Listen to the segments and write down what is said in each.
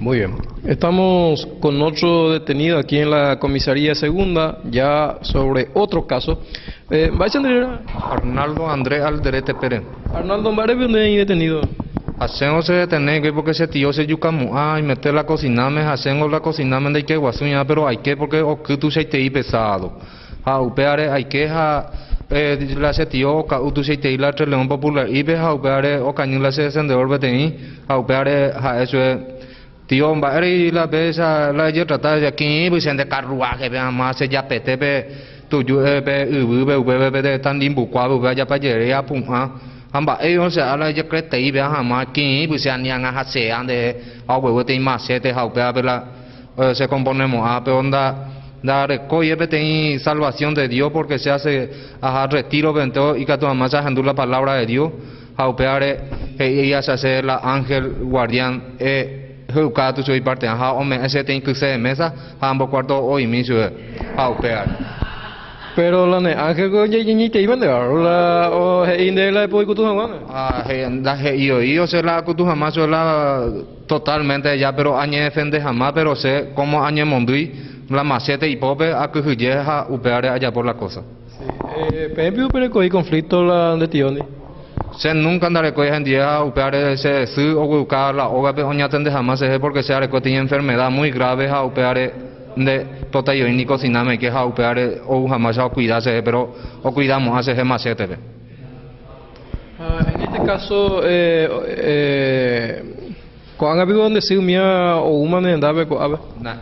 Muy bien. Estamos con otro detenido aquí en la comisaría segunda, ya sobre otro caso. Arnaldo Andrés Alderete Pérez. Arnaldo, ¿dónde hay detenido? Hacemos se detener que porque se tío se yucamu y meter la cocina me hacemos la cocina me de que guasuña pero hay que porque o que tú se te pesado. Upeare hay que la se tío o tú se te la León Popular y ve upeare o cañula se descendedor betení upeare eso es tío y la vez la yo tratar de aquí pues en de carruaje vean más se ya pete tu yo de tan dimbuquado vaya para llegar a pum hamba ellos se habla de que te iba a más aquí pues se han hacer de agua te más se te se componemos a pero onda da recoge betení salvación de Dios porque se hace a retiro vento y que tu mamá se handú la palabra de Dios a peare ella se hace la ángel guardián tu soy parte ha hombre ese te incluso de mesa ambos cuarto hoy mismo a peare. Pero la ángel go ye te iban de la o inde la poi kutu jamás. Yo se la kutu jamás la totalmente ya pero añe defende jamás pero sé cómo añe mondui la macete y pope a que huyeja upeare allá por la cosa. Sí. Pero coi conflicto la de tioni. Se nunca andaré coi en día upeare se su o buscar la oga pe oña tende jamás se porque se are tiene enfermedad muy grave a upeare de total yo ni cocinarme que a upeare o jamás a cuidarse pero o cuidamos hace macete. En este caso cuando había donde se unía o una andaba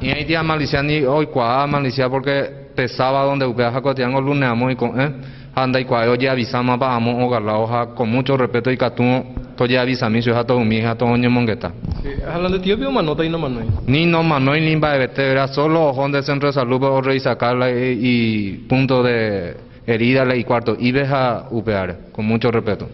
y ahí día maliciani hoy cuá malicia porque pesaba donde upeaja cotidiano luneamos y con anda y cuá ya avisamos para amo o la hoja con mucho respeto y catuno to ya avisami su jato mi jato oño mongueta. Sí, hablando de tío vio manota y no manoi. Ni no manoi ni va de era solo ojón de centro de salud o rey sacarla y punto de herida y cuarto y deja upear con mucho respeto.